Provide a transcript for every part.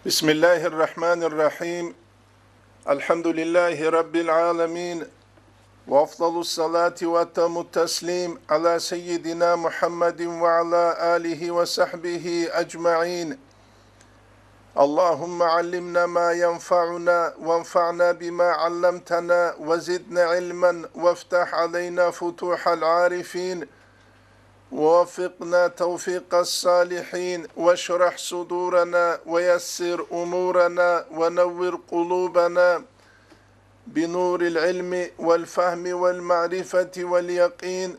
بسم الله الرحمن الرحيم. الحمد لله رب العالمين، وأفضل الصلاة وأتم التسليم على سيدنا محمد وعلى آله وصحبه أجمعين. اللهم علمنا ما ينفعنا وانفعنا بما علمتنا وزدنا علما وافتح علينا فتوح العارفين، ووفقنا توفيق الصالحين، واشرح صدورنا ويسر أمورنا ونور قلوبنا بنور العلم والفهم والمعرفة واليقين،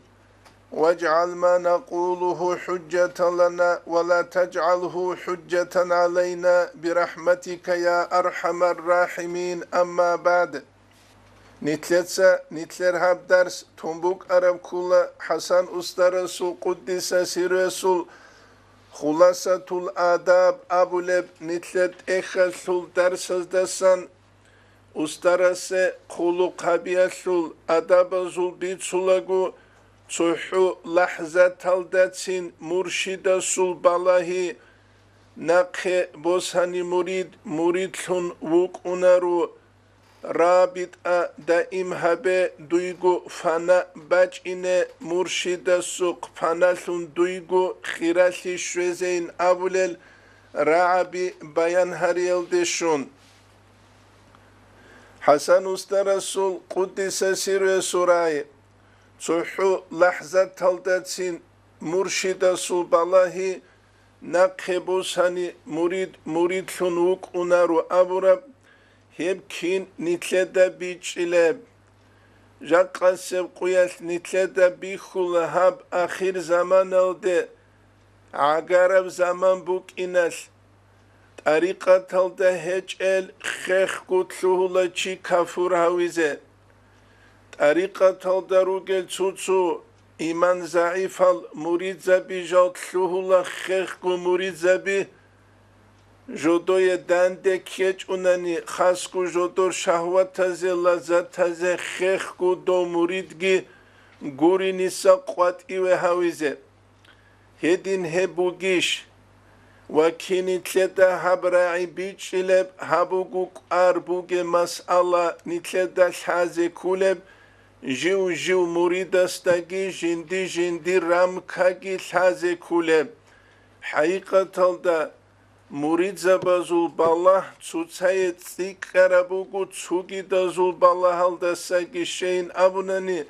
واجعل ما نقوله حجة لنا ولا تجعله حجة علينا برحمتك يا أرحم الراحمين. أما بعد. Nitler hab ders Tombuk Arap Kula Hasan Usta Resul Kuddise Siresul Hulasatul Adab Abuleb Nitlet Echasul Dersaz Desan Ustarase Kulu Kabiyasul Adabazul Bitsulagu Tsuhu Lahza Taldatsin Murşidasul Balahi Nakhe Bosani Muridlun Vuk Unaru Rabit a daim habe duygu fana bac ine murşida suq fanalun duygu khirali şvezeyn abulel Ra'abi bayan hariyel deşun Hasan Usta Resul Kuddise Sirve Suray Tsuhu lahzat taldatsin murşida sul balahi nakhebus hani muridlun vuk unaru aburab Hepkin nitleda biçile, Jaqasev quyas nitleda bixula hab akhir zaman alde, Agarab zaman buk inas, Tariqat alda hecel khekh kutluhula çi kafur havize, Tariqat alda rugel tsutsu, iman zaifal murid zabi jatluhula khekh ku murid zabi, Jodoye dande keç unani khasku jodor şahvataze lazataze khekhu do muridgi gurinisa qwati ve havize hedin hebugish wakinitleda habra'i biçileb habugu arbuge mas'ala nitleda haze kuleb jiu muridastagi jindi ramkagi haze kuleb haqiqatalda Murid zabazul ballah tsutsayet sikarabugu tsugi dazul ballah aldasagi şeyin abunani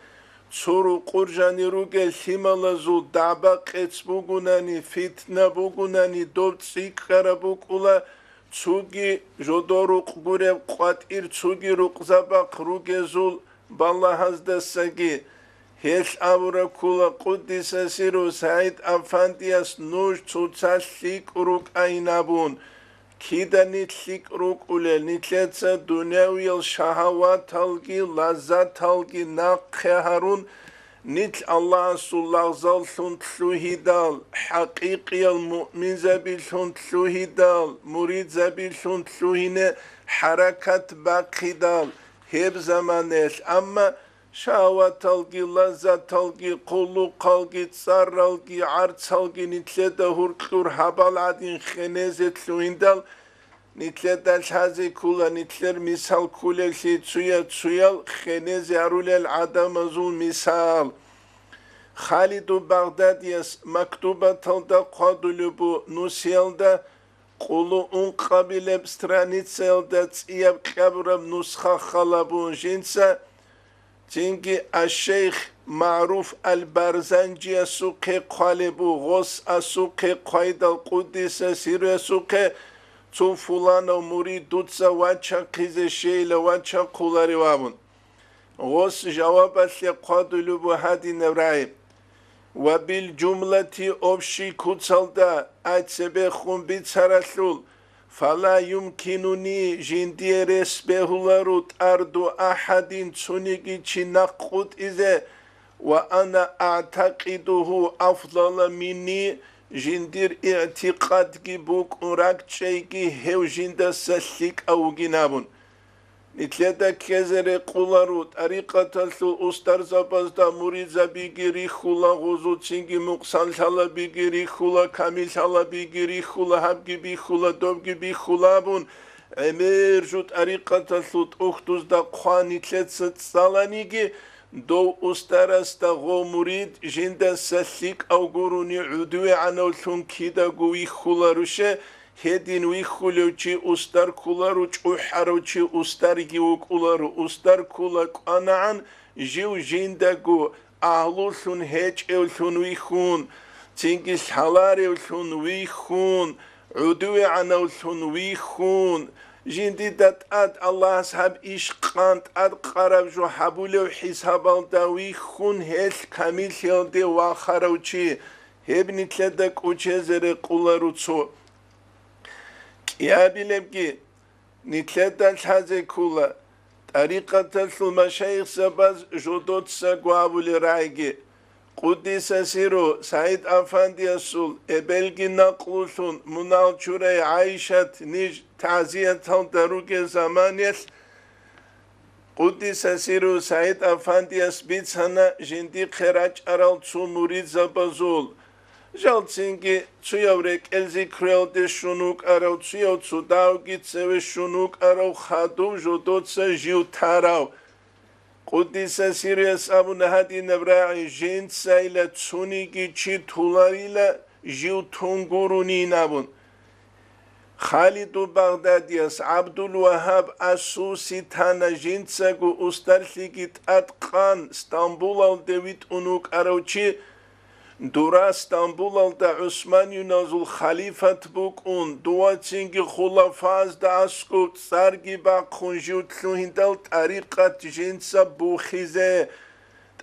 tsuru qurjani rugel himalazul daba qetsbugunani fitna bugunani dob sikarabukula tsugi jodoruq gurev qatir tsugi ruqzabaq rugezul ballah azdasagi Hel avra kula Kuddise Siru Said Afandiyas nuj tsutsal lik ruk aynabun. Kida nitlik ruk ule nitletsa dunyaviyal shahavat algi lazat algi naqhe harun nit Allah sullah zalthun tluhidal haqiqiyal mu'min zabilthun tluhidal murid zabilthun tluhine harakat baqidal heb zamanel amma Şahvat algi, lazzat algi, kulluk algi, tsar algi, arts algi, nitleda hurklur habal adin xenezet luindal, nitleda hazi kula, nitler misal kulel tsuyal, xeneze arulel adam azul misal. Khalidu Baghdadiyas maktubat alda qadulubu nusiyalda, Kulu unqabileb stranitselda tsiyab kabrab nuskha khalabun jinsa, Çünkü Şeyh Maruf el-Barzanci suqe qalibu gos asuqe qaydal Kuddise Sirve suqe tu fulano muridutsa vacha qize şeyle vacha kulari vabun. Gos javabasle qadulubu hadi nevraib. Ve bil cumleti obşi kutsalda açsebe khumbi tsaraslul. Fala yumkinuni jindieres behularut ardu ahadin tsunigi chinaqut ize ve ana a'taqiduhu afdala minni jindir i'tiqad ki buk urak çeyki hev jinda saslik avginabun. نتلدا كزر قولارو طريقة أستر زبازدا مريزا بيجري خولا غوزو تشينجي مقصان شالا بيجري خولا كامل شالا بيجري خولا هبجي بي خولا دوبجي بي خولا بون عمر جو طريقة أختوز دا قواني تلتست سالانيجي دو أسترستا غو مريد جندا سليك أو قروني عدوي عنو ثون كيدا قوي خولا روشه هدين ويخولوچي أستر كولارو چوحروچي أستر جيو كولارو أستر كولا قناعن جيو جندگو أهلوثون هيج أولثون ويخون تنجس حلاري أولثون ويخون عدوي عن أولثون ويخون جندي دات الله سحب إشقانت قرب جو حبولو حسابال دا ويخون هيل كامل هيل دي واخروچي هبني تلدك وچزر قولارو چو يا بلبكي نتلتا الحازي كولا طريقة المشايخ سباز جودوت ساقوابو لرايجي قدس سيرو سعيد أفاندي السول إبلغي نقلوثون منال شوري عايشة نيج تعزية دروك زمانيس قدس سيرو سعيد أفاندي أسبيت هنا جندي خراج أرال تسو مريد زبازول جالتسينجي تسويوريك إلزي كريل دي شنوك أراو تسويو تسوداوغي تسوي شنوك أراو خادو جودو تسجيو تاراو قدس سيريس أبو نهدي نبراعي جين سايلة تسونيجي چي تولاريلا جيو تونغوروني نابون خالد بغداديس عبد الوهاب أسوسي تانا جين تساقو أسترليجي تأتقان استنبول ديويت أنوك أراو چي دورا استنبول دا عثمان ينازل خليفة بوكون دواتينجي خلافاز دا اسكوت سارجي باقون جوتلو هندال طريقة جنسا بوخيزة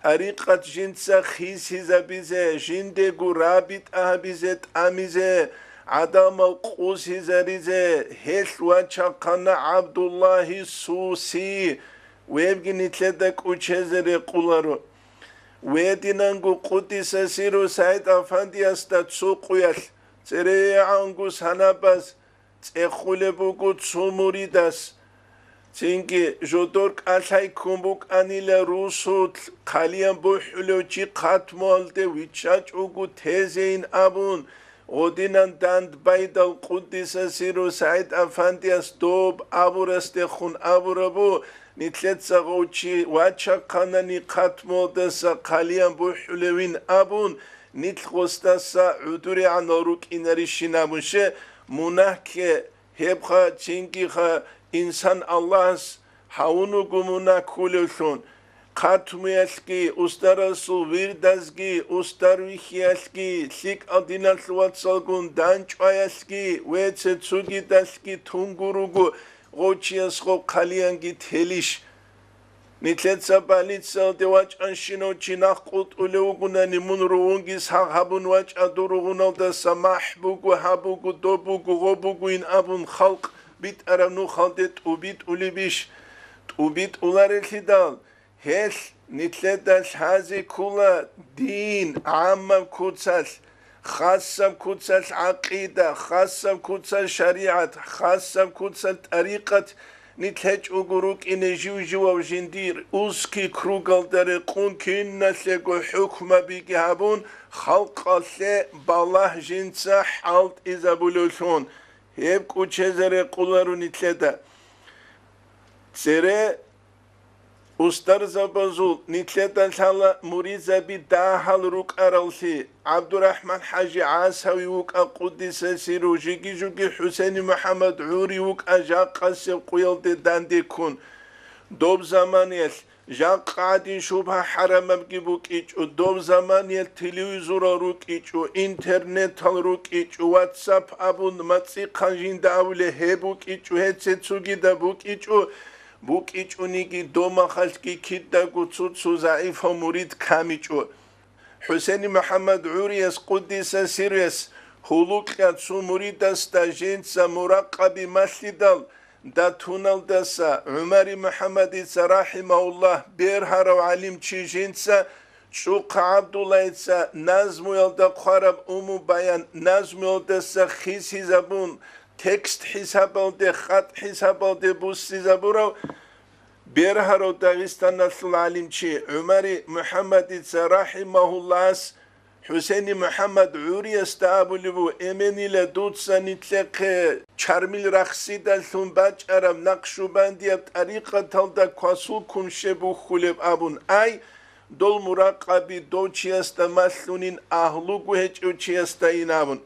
طريقة جنسا خيسيزة بيزة جندگو رابط اهبيزة اميزة عدم القوس هزاريزة هل وچاقنا عبد الله السوسي ويبجي نتلدك وچزر قولارو ويدينانغو قدس سيرو سعيد أفاندي استاتسوقيال تريعنغو ساناباز تخولبوكو تسوموريداس تينكي جودورك ألهاي كومبوك أنيلا روسوت خاليان بوحلوچي قاتمولده ويتشاج اوغو تيزين أبون ودينان داند بايدال قدس سيرو سعيد أفاندي استوب أبو رستخون أبو ربو نتلتسا غوچي واچا قاناني قاتمو دسا قاليان بوحلوين أبون نتلغستاسا عدوري عن روك إناري شنابونشه مناكي هبخا چنگي خا إنسان الله حاونو گمونا كولوشون قاتميالكي أسترسو ويردازكي أسترويخيالكي سيك أدينال واتسالگون دانچويالكي ويتسوگي دالكي تونگوروگو غوچياس خو قاليانگي تليش نتلتسا باليتسا دواج انشينو چيناخ قوت اولوگونا نمون روونگيس حق هبون واج ادوروغونال دا سماح بوگو هبوگو دوبوگو غوبوگو این ابون خلق بيت ارانو خالدت وبيت اوليبيش وبيت اولاريخيدال هل نتلتاش هازي كولا دين عامة كوتسال خاصة بكتسل عقيدة خاصة بكتسل شريعة خاصة بكتسل طريقة نتهج أقروك إن جوجو وجندير أوسكي كروغل درقون كنا سيقو حكمة بيجهبون خلق الله بالله جنسا حالت إذا بلوشون هيبكو چزر قولارو نتلتا سيري أستر زبازول نتلتا شالا مريزا بداحل روك أرالسي عبد الرحمن حاجي عاسوي وك أقدس سيرو جيجي جوكي حسين محمد عوري وك أجاق قاسي قيل دي داندي كون دوب زمانيل جاق قادين شبه حرم بجيبوك إيجو دوب زمانيل تلويزورا روك إيجو انترنت روك إيجو واتساب أبون ماتسي قانجين داولي هيبوك إيجو هيتسيتسوغي دابوك إيجو بوك إيجونيكي دوما خالكي كيداغو تسوتسو زعيفة مريد كاميجو حسين محمد عوريس قدس سيريس هلوك ياتسو مريد استاجينسا مراقبي مسجدال دا تونال دسا عمر محمد رحمه الله بيرهر وعليم تشيجينسا شوق عبد الله يتسا نازمو يلدا قرب أمو بيان نازمو يلدسا خيسي زبون تكست حسابال دي خط حسابال دي بوسي زبورو بيرهرو داغستان العالمشي عمري محمد رحمه حسين محمد عوري استابو لبو امني لدود سنتلق چرميل رخصي دلتون باج ارم نقشو باندي طريقة تلدا كواسول كن شبو خولب ابون اي دول مراقبي دو چيستا مسلونين اهلوگو هچو چيستا ينابون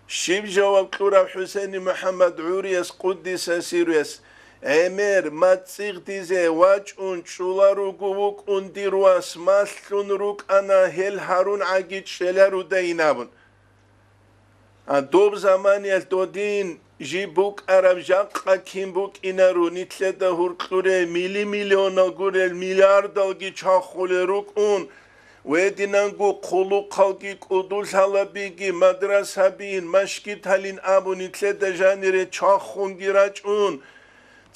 شيب جواب قراب حسين محمد عوري قدس سيرويس امر ماتسيغ ديزي واج اون چولارو گووك اون ديرواس ماسلون روك انا هل هارون عاقيد شلارو داينابون دوب زماني الدودين جيبوك عرب جاقا كيمبوك انارو نتلدا هورقلوري مليون غوري المليارد الگي چاخولي روك اون ويدينانگو قلو قلقي قدول حلبيگي مدرسة بين مشكي تالين ابو نتلدا جانيري چاخونگي راج اون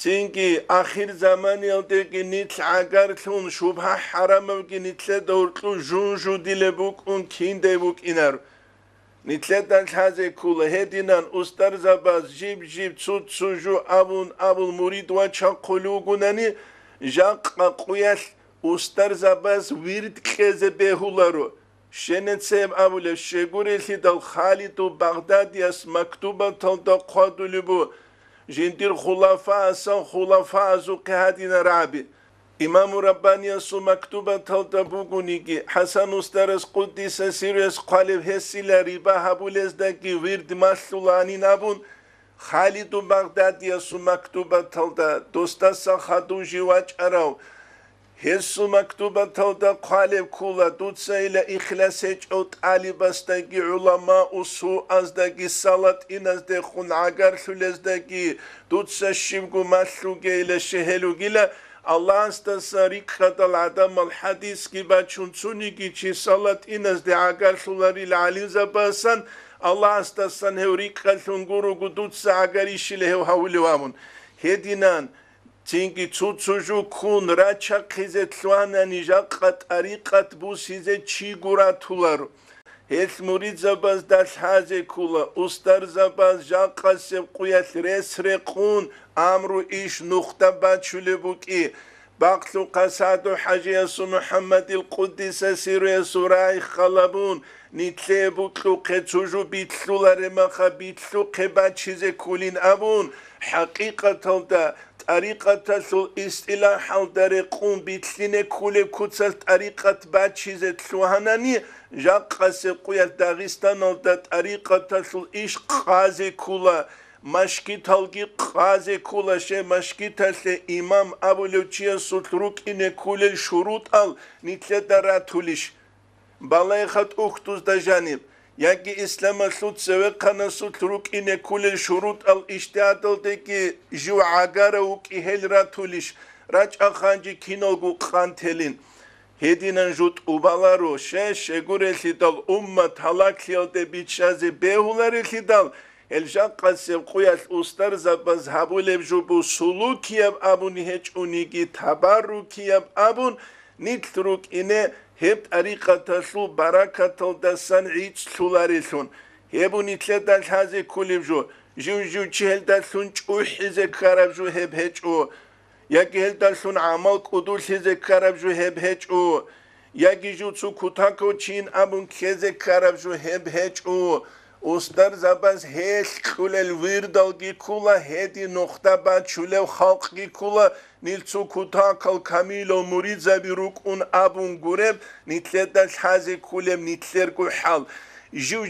چینگی آخر زمانی الده که نیت اگر تون شبه حرام که نیت دورتلو جون دیله بوک اون کینده بوک اینار نیت دل تازه کوله هدینان استر زباز جیب چود سوجو ابون مرید و چاقلو گونانی جاق قویش استر زباز ویرد خزه بهولارو شنت سب ابول شگوری دل خالد و بغدادی اس مکتوبه تل دا قادولی بو جندير خلفاء سن خلفاء زوق هادينا رابي إمام رباني سو مكتوبة تلتبوغونيكي حسن استرس قدس سيرس قالب هسيلا ريبا هبولز داكي ويرد مسلولاني نابون خالد بغدادي سو مكتوبة تلتا دوستا خدو جواج أراو هسو مكتوبة تلتا قالب كولا دوتسا إلى إخلاصيج أوت آلي بستاكي علماء سو أزداكي صلاة إنازدي خون عقار ثلزداكي دوتسا شبكو مسلوكي إلى شهلو جيلا الله استساريك خد العدم الحديث كي باتشونسوني كي صلاة إنازدي عقار ثلاري العالي زباسان الله استسان هوريك خلثنقورو قدوتسا عقاري شلهو هاولي وامون هدينان تینگی چوچو کون راچا خیزت لوانا نیجاقت طریقت بوسیزه چی گورا تولارو هیت مرید زباز دست هازه کولا استر زباز جاقا سب قویت رس رقون امرو ایش نخته بچوله بوکی باقلو قصادو حجیس محمد القدس سیروی سورای خلبون نیتله بوکلو قچوجو بیتلو لرمخا بیتلو قبا چیز کولین ابون حقیقت دا طريقة الاستلاح الدرقون بيتلين كل كتل طريقة باتشيزة لوهاناني جاقا سيقوية داغستان دا طريقة الإشق غازي كولا مشكي تلقي غازي كولا شي مشكي تلقي إمام أبو لوچيا سلطروك إن كل شروط نتلي دراتوليش بالايخت أختوز دا جانب يجي إسلام سود سوى كنا سود روك إن كل شروط الاشتعال تكي جو عجارة وكي هل راتوليش راج أخانجي كينوغو خانتلين هدينا جوت أوبالارو شاش غوري لدال أمة هلاك يالده بيتشازي بيهولاري لدال الجاقة سيبقوية الأستر زباز هابولي بجوبو سلوكياب أبون هج أونيجي تباروكياب أبون نتروك إنه هب طريقة تسلو بركة دسان عيد سلاريسون هبو نتلت الحازي كل جو چهل دسون چو حزي كارب جو هب هجو يكي هل دسون عمل قدول حزي كارب جو هب هجو يكي جو چو كتاكو چين ابون كيزي كارب جو هب هجو استر زباز هل كل الويردالگي كولا هدي نقطة بعد شلو خلقي كولا نیلچو کوتاکل کامیل و مرید زبیروک اون ابون گورب نیتلت دل حازی کولم نیتلر گو حال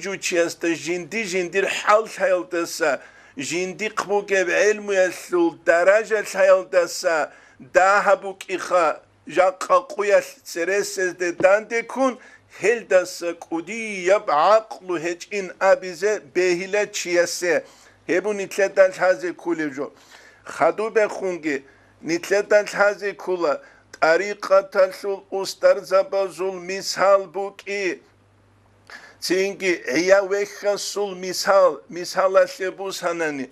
جو چیست جندیر حال حال دسا جندی قبوک بعلم یسلول درجه حال دسا ده بوک ایخا جاقا قویل سرسز دنده کن هل دسا کودی یب عقل و هج این ابیزه بهیله چیسته هبو نیتلت دل حازی کولم جو خدو بخونگی نتلت الحازي كولا طريقة تلسل أستر زبازول مثال بوكي تينجي هي ويخسول مثال أسلبوس هناني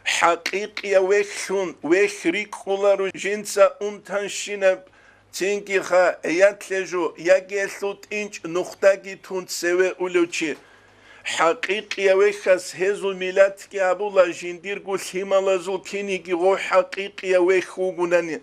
حقيقي ويخشون ويخريك كولا رجينسا أمتنشينب تينجي خا هي تلجو يجيسلوت إنج نختاقي تون سوى أولوشي حقيقي ويخس هزو ميلات كي أبولا جندير قول هيمالازو كيني كي غو حقيقي ويخوغوناني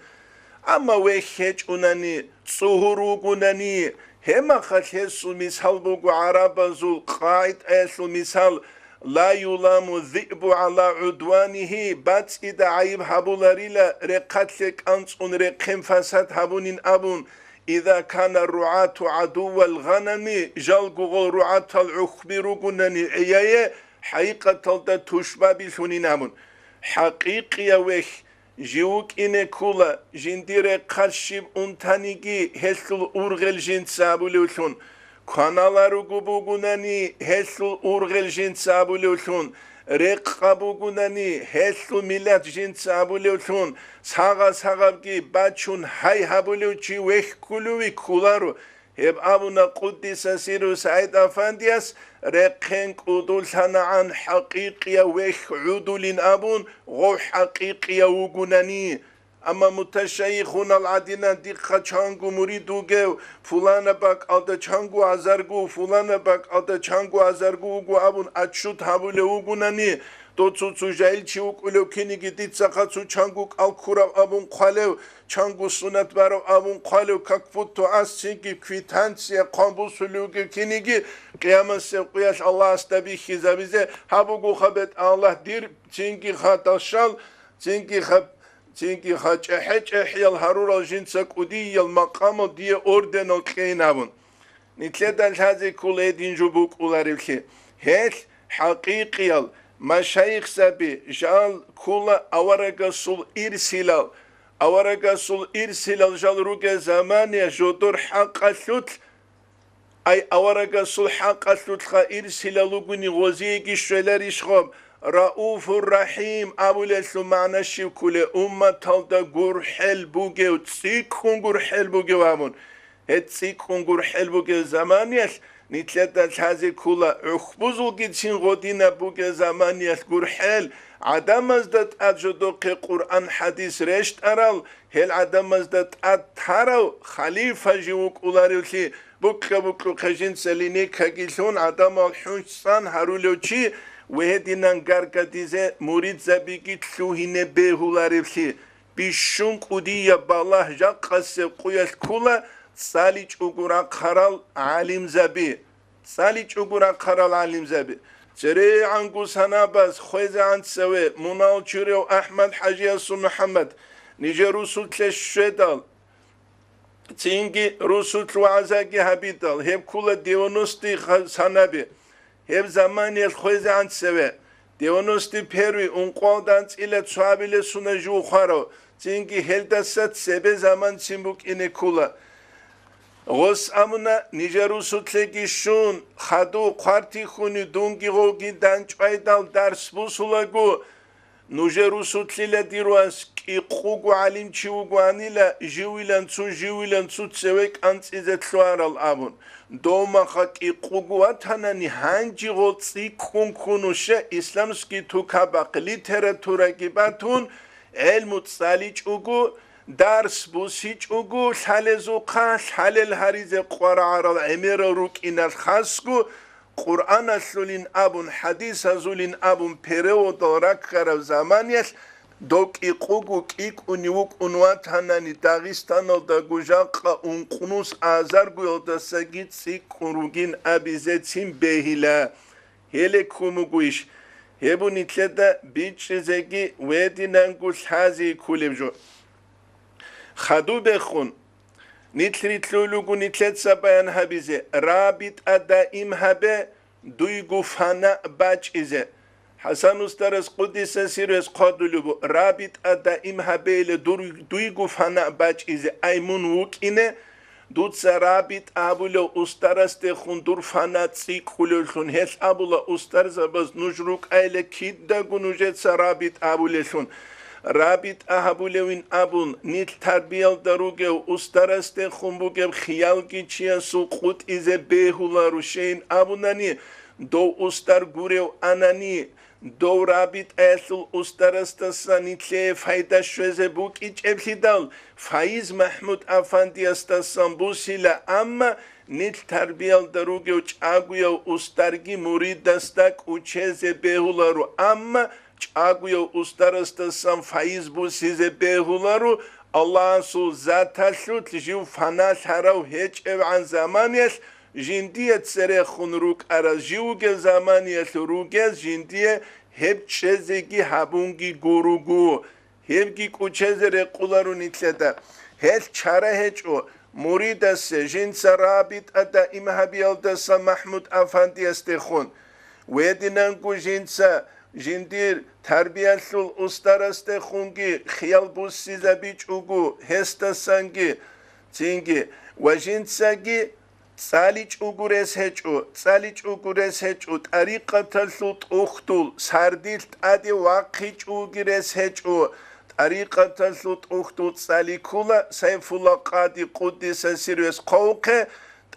أما ويخيج أناني صهروق أناني هما خلص مثال بوغو عربا زو قائد أسل مثال لا يلام الذئب على عدوانه بات إذا عيب هبولاريلا رقاتلك أنصن رقم فساد هبونين أبون إذا كان الرعاة عدو الغنم جلقوا رعاة العخبرقنني عيايا حقيقة تشبه بلونين أبون حقيقي ويخ جيوك إنه كولا جندير قرشيب انتانيجي هسل أورغل جند سابولوشون كانالارو قبوغوناني هسل أورغل جند سابولوشون رقابوغوناني هسل ملات جند سابولوشون ساغا باتشون هاي هابولوشي ويخ كلوي كولارو هب أبونا قدس سيرو سعيد أفاندياس رقين قدول عن حقيقية ويخ عدولين أبون غو حقيقية وقناني أما متشيخون العدينة ديقا چانگو مريدوغو فلان باك alda چانگو عزرگو فلان باك alda چانگو عزرگو وگو أبون أتشوت هابولي وقناني دوتسو جايل چي وقلو كيني جديد ساقاتسو چانگو الكورا أبون قالو چانگو سنت برو أبون قالو كاكفوتو أسيكي كويتانسيا قنبو سلوغو كينيجي قيامة سيقوياش الله استبي خيزابيزي هابوغو خبت الله دير چينكي خاتشال چينكي خاچ احيال هارورا جنسك ودي المقام دي اوردن القينابون نتلدل هذه كل دين جبوك أولاريلكي هيك حقيقي مشايخ سبي جال كل أورغسول إرسلال أورغسول إرسلال جال روغ زمانيا جدور حق الثلث أي أورغسول حق الثلث خا إرسلال لغني غزيكي شلريش خب رؤوف الرحيم أبو لسو معنى شيو كل أمة تلدا غور حل بوغيو تسيكون غور حل بوغيو أمون هتسيكون غور حل بوغيو زمانيش نتلدل هذه كلها أخبزو جدشين غدينا بوغ زمانيش غور حل عدم ازدت أجدوك قرآن حديث رشت أرال هل عدم ازدت أتحرو خليفة جيوك أولاريوكي بوكو خجين سليني كاقيلون عدم الحنشسان هاروليو چي وهدينان غارغاديزه مريد زبيكي تلوهينه بهولاريوكي بيشون قدية بالله جاقس قويش كولا ساليج اوغورا قرال عالم زبي ساليج اوغورا قرال عالم زبي جري عنقو سناباز خويزة عن سوي منال جريو أحمد حاجي يسو محمد نيجي رسول تلشويدال تينجي رسول تلوعزاقي هبيدال هب كولا ديونوستي سنابي هب زماني الخويزة عن سوي ديونوستي بيروي انقوال دانس إلا تصابي سنجو خارو تينجي هلدسات سبي زمان تيمبوك إني كولا غوس أمنا نيجرو سوتلكي شون خدو قارتي خوني دونجي غوغي دانج بايدال درس بوسولاغو نوجرو سوتلي ديروانس كي قوغو علم چيوغو انيلا جيويلان سو تسويك انت إزتلوار الأبون دوما خاكي قوغو اتناني هانجي غوتسي كونكونوشا إسلامسكي توكاباق ليتراتورا جيباتون علمو تساليج اوغو درس بوسيج اوغو حالزو قال حالل هاريز قرار الامير روك ان الخاسكو قرآن اسلولين ابون حديث ازولين ابون بيرو دورك خراب زمانيش دوك ايقوغو كيك اونيوك اونوات هناني داغستان دا گوجاق اونقنوس ازارگو دا سگيت سي كوروگين ابيزتين بهيلا هيلي كوموگويش هبو نتلدا بيچزگي ويدينانگو حازي كولبجو خدو بخون نتلت لولوگو نتلت سبايان هبيزه رابط ادائم هبه دويگو فانا باچ ازه حسن استرس قدس سيرس قادلوبو رابط ادائم هبه دويگو فانا باچ ازه ايمون ووك اینه دوت رابط ابولو استرس تخون دور فانا تسيك خلولشون هش ابولا استرس باز نجروك ايله كيد داگو نجت رابط ابولشون رابط اهبولوین ابون نیت تربیل دروگه استرست خونبوگه خیال گیچیا سوقوت ایزه بهولا روشین ابونانی دو استر گوریو انانی دو رابط اصل استرست سانیتله فایده شوزه بوک ایچ ابلیدال فایز محمود افندی استاسان بوسیله اما نیت تربیل دروگه وچ آگویا استرگی مرید دستک اوچهزه بهولا رو اما چاگویا استرستسان فایز بوسیزه بهولارو Allah su zataslut jiu fanal harav hiç ev an zamaniyel jindiye tsere khunruk ara jiuge zamaniyel rugez jindiye hep çezegi habungi gurugu hevgi kuçezere kularun itleda hel çara heç o muridas jinsa rabit ada imhabiyaldasa Mahmud Afandi estekhun ويدنان کو جنسا جندیر تربیتل استرست خونگی خیال بوسی زبیچ اوگو هستا سنگی چینگی و جنساگی سالیچ اوگو رس هچو سالیچ اوگو رس هچو طریقه تلوت اختول سردیلت ادی واقعیچ اوگی رس هچو طریقه تلوت اختول سالی کولا سیف الله قادی قدس سیروس قوقه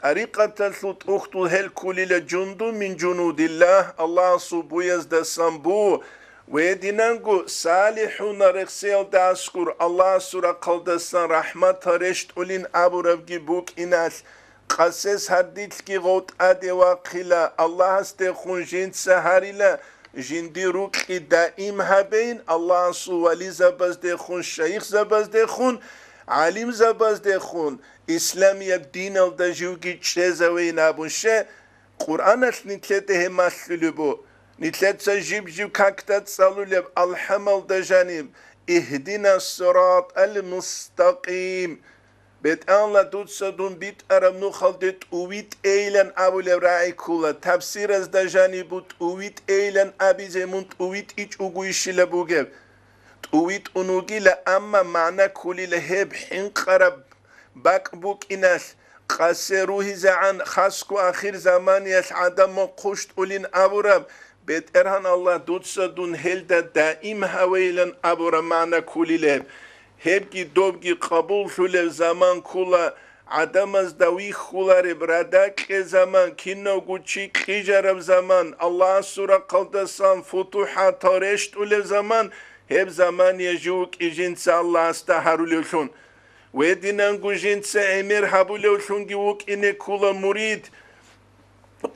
طريقة الأخت هل كل جند من جنود الله الله سبويز دا سنبو ويدينانغو صالحون رخسيل داسكور الله سورة قلدسان رحمة رشت أولين أبو رفجي بوك إناس قاسس هرديتكي غوت أدي واقلا الله استخون جند سهاريلا جندي روكي دائم هبين الله سو ولي زباز دخون شيخ زباز دخون علیم زباز دخون اسلامی دین الدا جوگی چزاوی نبوشه قرآن اش نیتلت همسلو بو نیتلت سجیب جو کاکتات سالولب الحمل دا جانیم اهدنا الصراط المستقیم بيت الله دوت صدون بيت أرم نخلدت أويت إيلان أبو لبرعي كولا تفسير از دا جاني بوت أويت إيلان أبي زمونت أويت إيش أغويش لبوغب أويت أنوغي لأما معنى كولي لهب حين قرب باك بوك إناس قاسروه زعان خاسكو آخر زمان يس عدم قشت أولين أبورب بيت إرهان الله دوت صدون هلدا دائم هويلان أبورب معنى كولي لهب هبگی دوبگی قبول شل زمان کولا عدم از دوی خولار برادک زمان کینو گوچی قیجرب زمان الله سورة قلدسان فتوحات تارشت اول زمان هب زمان یجوک ایجنس الله استهارولشون و دینانگو جنس امیر حبولشون گیوک اینه کولا مرید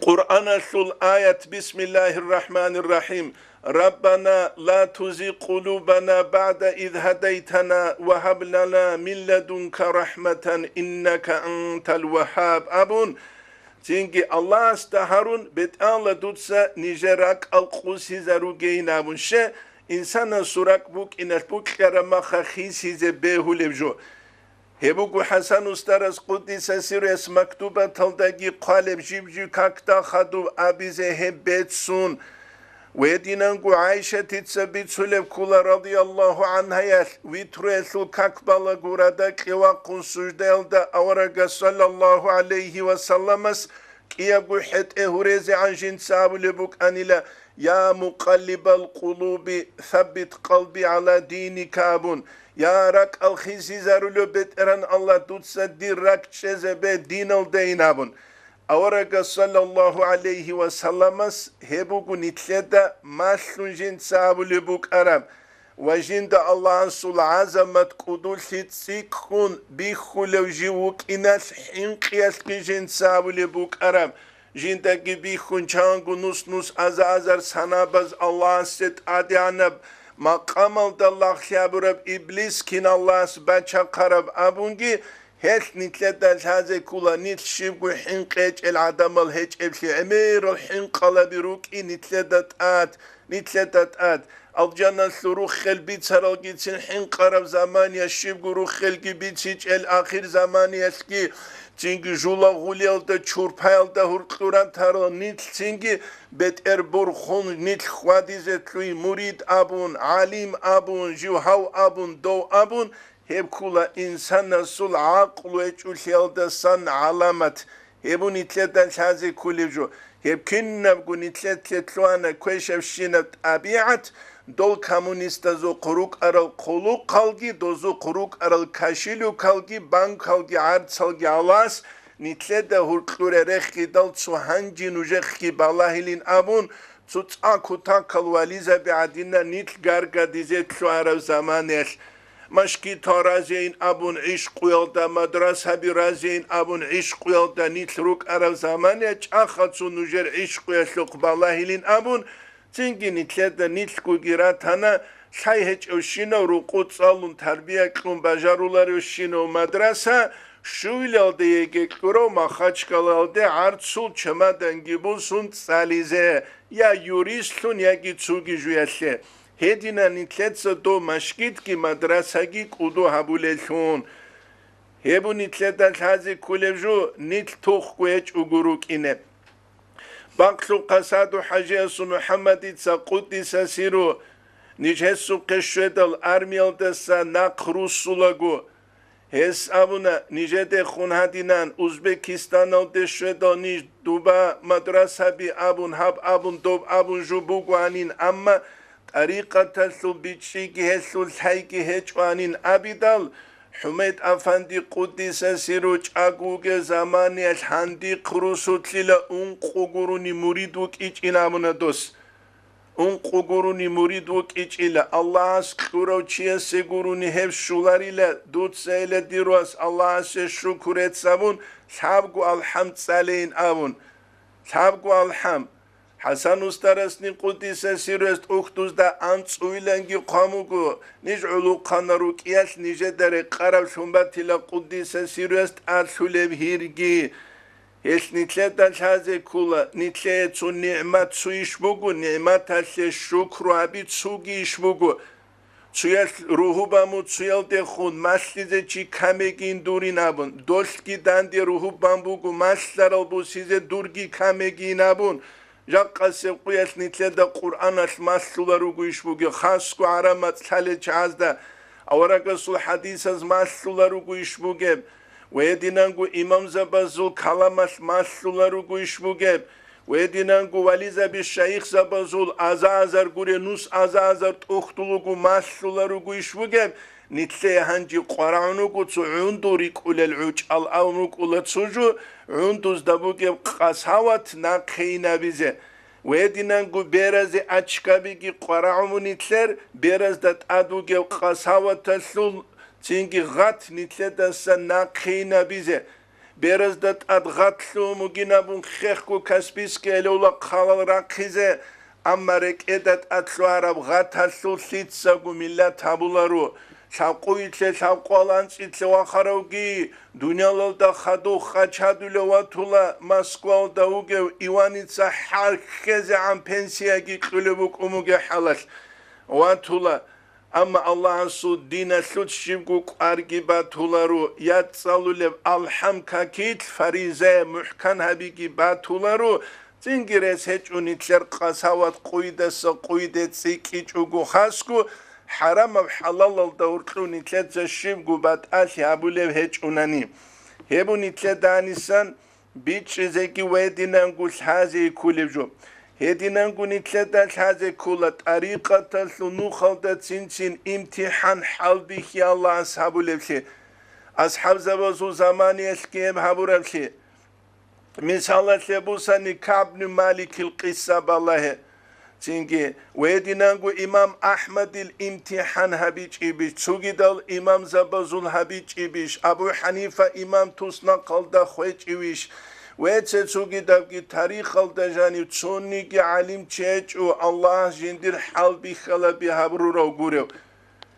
قرآن شل آیت بسم الله الرحمن الرحیم ربنا لا تزغ قلوبنا بعد إذ هديتنا وهب لنا من لدنك رحمة إنك أنت الوهاب أبون تينجي الله استهارون بيت الله دوتسا نجرك القوسي زروجين أبون شيء إنسان سورك بوك إن البوك كرما خخيسي زبيه لبجو هبوكو حسن استرس قدس سيرس مكتوبة تلدقي قالب جيبجو كاكتا خدو أبي زهب بيتسون ويدينانغو عائشة تتسبيت سلب كولا رضي الله عنها يال ويتريثو كاكبالا غورادك يواقون سجدال دا أورغا صلى الله عليه وسلم كيابو حت إهوريزي عن جنساب لبوك أنيلا يا مقلب القلوب ثبت قلبي على دينك أبون يا راك الخيزي زارولو بيتران الله دوتسا دي راك تشيزبه دين الدين أبون أورغا صلى الله عليه وسلم هبوكو نتلدا ماشلون جن سابو لبوك أرام وجند الله سول عظمت قدول تسيكون بيخو لو جيوك إناس حنقياس جن سابو لبوك أرام جندگی بيخون چانگو نوس نوس ازر سنابز الله ست آديانب مقامل دالله خيابرب إبليس كين الله سبچا قرب أبونگي هل نتلدى هذا كله نتشيب وحنقج العدم الهج ابشي عمير الحنقلة بروك نتلدت آت الجنة سروخ خلبيت سرالجيت سن حنقرب زمان يشيب روخ خلبيت سيج الآخر زمان يسكي تينجي جولا غوليال دا چورپايال دا هرقلوران تارو نتل تينجي بيت اربورخون نتل خواديزت لوي مريد أبون عليم أبون جوهاو أبون دو أبون هب كولا إنسان سول عقل ويجول دسان علامات هبو نتلدن شازي كولي جو هب كنا بقو نتلتلوانا كويشف شينة أبيعت دول كامونيستا زو قروق أرال قلوق قلقي دوزو قروق أرال كاشيلو قلقي بان قلقي عرض سلقي علاس نتلدا هرقلور رخي دال تسو هنجي نجخي بالاهلين أبون تسو تاكو تاكل واليزا بعدنا نتل غارغا ديزيت شو عرب زمانيش مشكي تارازين أبون عشق ويلدا مدرسة برازين أبون عشق ويلدا نتلروك أرى زمانية أخذ نجر عشق ويشلق بالاهلين أبون تنجي نتلدا نتلكو جيراتنا Sai hech oshino ruqut salun tarbiya qlun bajarulari oshino madrasa Şuylalde yegekuro mahaçkalalde artsul çamadan gibusun tsalize ya yuristun ya gitsugi juyasle hedina nitletsa do maşkitki madrasagi kudu habulelhun hebu nitletan hazi kulevju nit tuh kueç uguruk ine baklu kasadu hajesu Muhammedi tsaqudisa siru nichesu keşvedal armiyaldasa nakrusulagu Hes abuna nijede khunhadinan Uzbekistan alde shvedani duba madrasa bi abun hab abun dob abun jubuguanin amma tariqata subichigi hesul haygi hechwanin abidal Humed Afandi Quddisa siruch aguge zamani al handi krusutlila unquguruni muriduk ich inamuna dos unquguruni muriduk içile Allah'as kuravçiye seguruni hep şularıyla dutseyle diruas Allah'a se şükür et sabun sabgu alhamd saleyin avun sabgu alhamd Hasan ustarasni Quddisa sirest uktuzda antsuylengi qamugu niş ulu qanaru qiyas nice dere qarav shumbatila Quddisa sirest arsulev hirgi Es nitletan haze kula nitle tu ni'mat su işbugu ni'mat asle şükru abi tsugi işbugu Tsuyal ruhubamu tsuyal de khun maslize çi kamegin durin abun Dolski dandi ruhubambugu maslar bu size durgi kamegin abun Jaqqase quyas nitleda Kur'an as masluları işbugu khasku aramat sale çazda Avaragasul hadisaz masluları işbugu Wedinangu imam zabazul kalamas masluları işbugeb Wedinangu valiza bir şeyh zabazul azazar gure nus azazar tuhtulugu masluları işbugeb Nitle hangi Kur'anugu tu undurik ulel uç al avnuk ulat sucu unduz da bugeb qasavat na kıyna bize Wedinangu berazi açkabigi Kur'anu nitler beraz da adugeb qasavat tasul Çünkü gat nitledasa naqina bize. Biraz da adgatlu mugina bun khekhu kasbiske elola khalal raqize. Amma rek edat atlu arab gat hasul sitsa gu millat habularu. Şavqu itle şavqu alan itle vakharavgi. Dunyalalda khadu khachadule watula Moskvalda uge ivanitsa harkeze an pensiyagi qulubuk umuge halal. Watula. Ama Allah'ın su dine süt şivguk argibatuları yatsalulev alham kakit farize muhkan habigi batuları zingires hiç unitler qasavat qoydasa qoydetsi kiçugu hasku haram halal davurqu unitler şivgu bat ashi abulev hiç unani hebu unitler danisan biçizeki vedinan gul hazi kulevju Hedinangu nitledan haze kula tariqata sunuxalda tsinsin imtihan halbihi Allah ashabu levşi. Ashab zabazu zamani eskiye haburevşi. Misalla sebusani Ka'b Malikil qissa ballahi. Çünkü wedinangu İmam Ahmed'il imtihan habiç ibiş. Sugidal İmam zabazul habiç ibiş. Abu Hanifa İmam tusna qalda khoyç ibiş. Ve çugidavgi tarih alda jani çonnigi alim çeçu Allah jindir halbi khala bi habrura gurev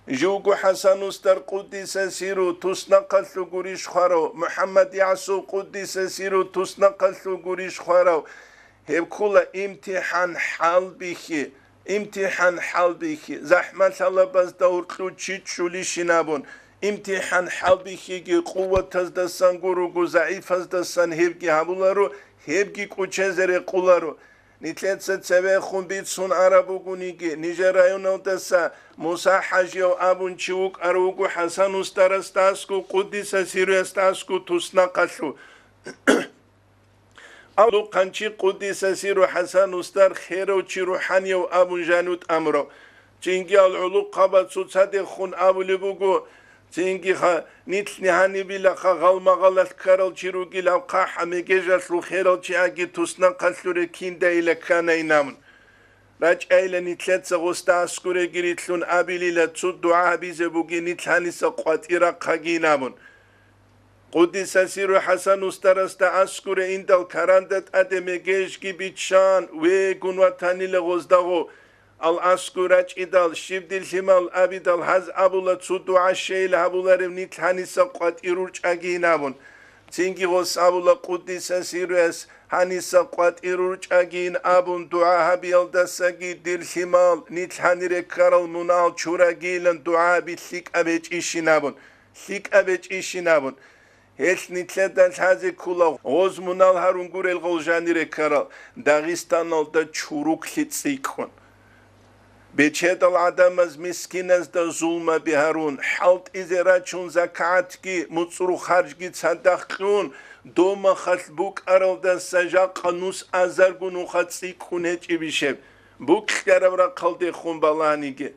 Jugu Hasan ustar Quddisa siru tusna qallu gurish kharo Muhammad Yasu Quddisa siru tusna qallu gurish kharo Hep kula imtihan halbihi zahmat Allah baz davurqu çiçuli şinabun İmtihan halbihi kuvvetazda san gurugu zayıfazda san hevgi habularu hevgi kuçezere kularu nitletse tseve khumbitsun arabugunigi nice rayonaldasa Musa Hajyo abun çivuk arugu Hasan ustarastasku Quddisa sirastasku tusna qasu Avlu kanchi Quddisa siru Hasan ustar khero chi ruhaniyo abun janut amro Çünkü al-ulu qabatsu tsade khun abulibugu Çünkü nitni hani bila qalmaqalas karal chirugi lav qaha megejas lu kheral chiagi tusna qaslure kinde ile kana inamun. Raj aile nitletsa gosta askure giritlun abilila tsud dua bize bugi nithanisa qatira qaginamun. Quddisa siru Hasan ustarasta askure indal karandat ademe gej gibi çan ve gunvatanile gozdago الأسكورج إدال شبدل شمال أبيدال هز أبولا تسودو عشيل أبولا رمنيت هنسا قوات إروج أجينابون تنجي غص أبولا قدس سيريس هنسا قوات إروج أجين أبون دعاها بيالدساقي دير شمال نيت هنرك كارل منال چورا جيلن دعاها بيتليك أبيج إشينابون ليك أبيج إشينابون هيش نتلدن هذه كله غوز منال هارون غورل غوجانير كارل داغستان دا چوروك لتسيكون بيچهدل آدم از مسكين از دا ظلم بهارون حالت ازرا چون زكاة کی مصرو خرج کی صدق کن دوما خلبوك ارل دا سجا قنوس ازرگونو خطسيكون هيچ بيشب بوك كرورا قلد خون بالاني کی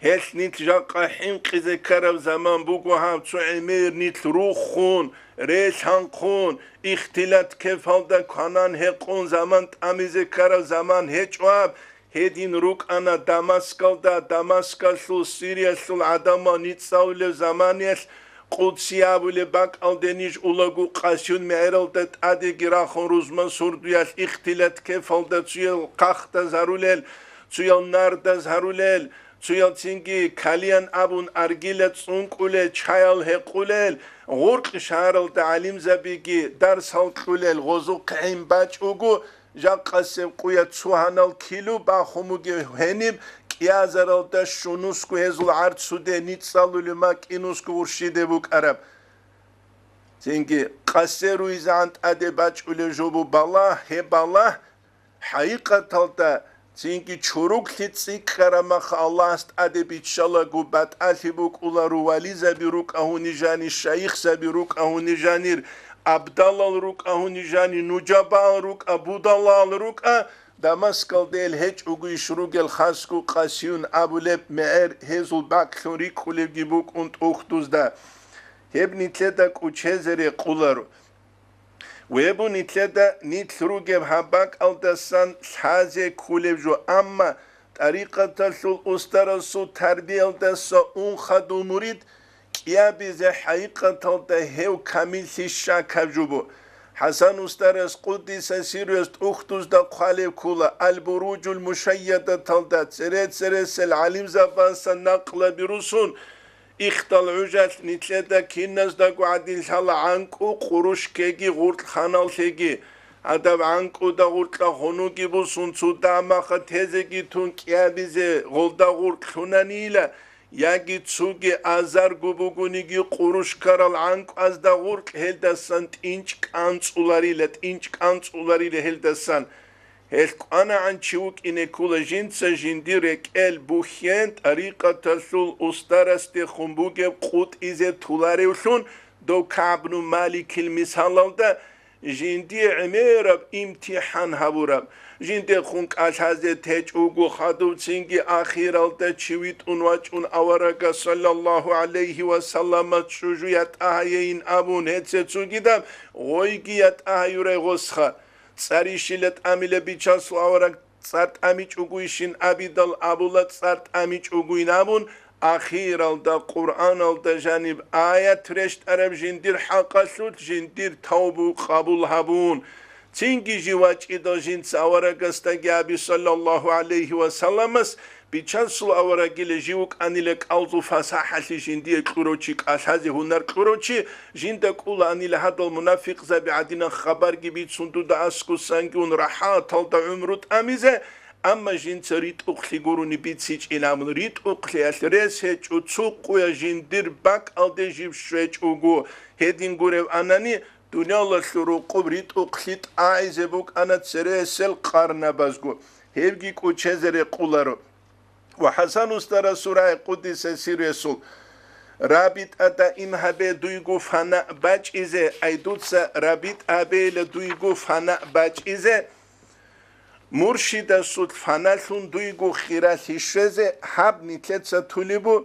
هيش نيت جاقا حين قزي كرب زمان بوكو هم تو عمير نيت روخون ريش هنقون اختلاط كفال دا كانان هقون زمان تاميزي كرب زمان هيش واب هيدين روك انا داماسكال دا داماسكال سل سيريا سل عداما نيت ساولي زمانيش قدسي ابولي باك الدنيش اولاغو قاسيون ميرال دات ادي گراخون روزمان سردوياش اختلاط كفال دا تسويل قاق دا زاروليل تسويل نار دا زاروليل تسويل تنجي كاليان ابون ارگيلت سنقولي چايل هقوليل غرق شارل تعليم زبيگي درس هقوليل غزو قيم باچ اوگو جا قسم قوية تسوهانال كيلو باخوموگي هنيب كيازرال دا شونوسكو هزول عرد سوده نيتسالو لما كينوسكو ورشيده بوك عرب تنجي قسرو إزانت أدي باچ اولي جوبو بالا هي بالا حقيقة تلتا تنجي چوروك لتسيك خرمخ الله است أدي بيتشالا گو بات ألفبوك أولا روالي زبيروك أهو نجاني الشيخ زبيروك أهو نجانير Abdallah ruk ahunijani nujabal ruk abudallah ruk damaskal del hiç ugu işrugel khasku qasiyun abuleb me'er hezul bak khuri kulev gibuk und uchtuzda heb nitleda kuchezere qularu ve bu nitleda nitrugev habak aldasan haze kulevjo amma tariqata sul ustarasu terbiyel dasa un khadu murid يا بيزه حقيقة هيو كامل سيشا كجوبو حسن استرس قدس سيريست اختوز دا قالب كولا البروج المشيدة تلدا سريت سرس العليم زبانسا نقل برسون اختل عجل نتلدا كينز دا قعدين شال عنكو قروش كيجي غورت خانال كيجي ادب عنكو دا غورت لخونوكي بسون سو داماخ تيزيكي تون كيا بيزه غولدا غورت خونانيلا ياجي تسوغي ازار گوبوگونيگي قروش كارال عنك از دا غورك هلدسان تينچ كانس اولاريلت انچ كانس اولاريل هلدسان هلك انا عن چوك اني كولا جنسا جنديرك ال بوخين طريقة تسول استرست خنبوغي قوت ازي تولاريوشون دو كابنو مالك المثال دا جندي عميرب امتحان هبورب جنده خونك أشهزه تيج اوگو خادو تسينگي آخير الده چويت انواج اوارگا صلى الله عليه وسلم تشوجويت آهيين ابون هتسه تسوگيدم غويگيت آهيوره غسخه تساريشيلت اميله بيچاسو اوارگ تسارت اميچ اوگويشين ابيدال ابولت تسارت اميچ اوگوين ابون آخير الده قرآن الده جانب آيات رشت عرب جندير حقا شد جندير توبو قبول هبون تنجي جواج إذا جنس أورغستا جابي صلى الله عليه وسلم بيچانسل أورغي لجيوك أني لك أوزو فساحة جندية كروچيك أشهازي هنر كروچي جندك أولا أني لهذا المنافق زبي عدنا خبر جبيت سندو دا أسكو سنجون رحا طلد عمرت أميزة أما جنس ريت أخلي قروني بيتسيج إلامن ريت أخلي أشريس هيج أتسوق ويا جندير باك ألدي جيب شويج أوغو هيدين قريب أناني دنيا الله شروع قبريت أقلت آئزة بوك أنا تسريسل قارنا بازگو هيبگي كو چزر قولارو وحسن استرى سورة قدس سيريسول رابط أدا إمهبه دويگو فانا باج إزه أيدوتسا رابط أبه لدويگو فانا باج إزه مرشد سود فانالون دويگو خيرات هشرزه حب نتلتسا توليبو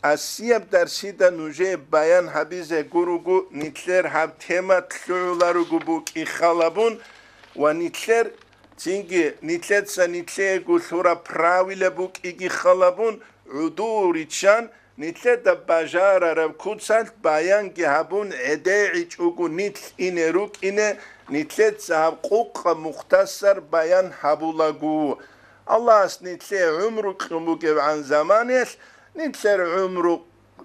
اسيب درسيدا نوجه بيان حبيزه گوروگو نيتلر حب تيما تلولارو بوك إخالبون ونيتلر تينجي نيتلتسا نيتلر ثورا براويل بوك إيجي خالبون عدوري تشان نيتلر دا باجارة رب كودسالت بيان جهبون عداعي چوگو نيتل إنه روك إنه نيتلتسا حب قوق مختصر بيان حبولاگو الله نتلي عمرك خموك عن زمانش نتلر عمرك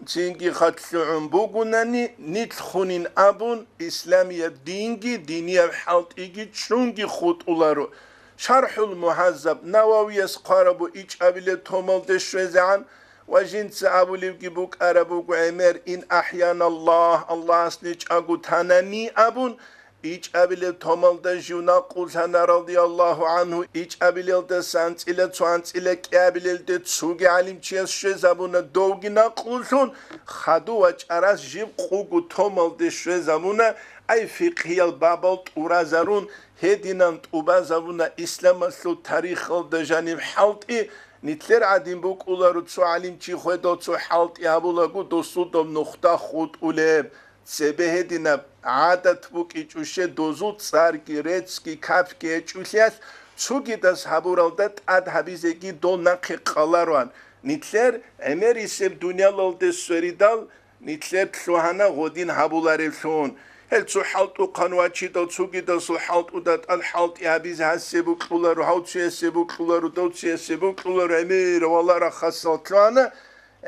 تينجي خطل عمبوغناني نتخونين أبون إسلامية دينية بحالت إيجي تشونجي خط أولارو شرح المحذب نووي يسقاربو إيش أبيل تومل دشوزعان وجنس أبو لبكي بوك أربوك عمر إن أحيانا الله سنيج أقو تاناني أبون إيش أبيل تومل دجونا قلتنا رضي الله عنه إيش أبيل دسانت إلى توانت إلى كابيل دتسوغي علم تشيس شزابونا دوغينا قلتون خدو وج أراس جيب قوغو تومل دشوزابونا أي فقهي البابل تورازارون هدينان توبازابونا إسلام أسلو تاريخ الدجانب حالتي نتلر عدين بوك أولارو تسو علم چي خويدو تسو حالتي هبولاغو دوستو دوم نختا خود أوليب سبه هدينا عادت بوك إيچوشه دوزو تساركي ريتسكي كافكي إيچوشياس تسوكي داس هبورالدات اد حبيزيكي دو نقي قلاروان نتلر امر إسب دنيا لالده سوريدال نتلر تلوهانا غودين هبولاريلسون هل تسو حالتو قنواتشي دو تسوكي داسو حالتو دات الحالت يهبيز هاسيبو قلارو هاوتسو يسيبو قلارو دوتسو يسيبو قلارو امير والله را خاصاتلانا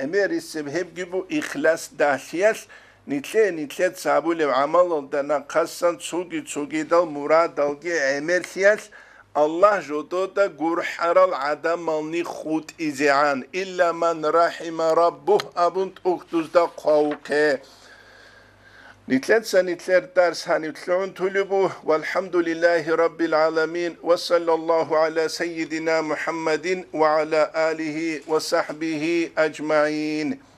امير إسب هبجيبو إخلاص داشياس نتلي تسابولي وعمل دانا قصان تسوكي دال مراد دالجي امير سياس الله جدودا قرحر العدم مالني خود إزعان إلا من رحم ربه أبنت أكتوز دا قوكي نتلر درس هنتلعون تلبوه والحمد لله رب العالمين وصلى الله على سيدنا محمد وعلى آله وصحبه أجمعين.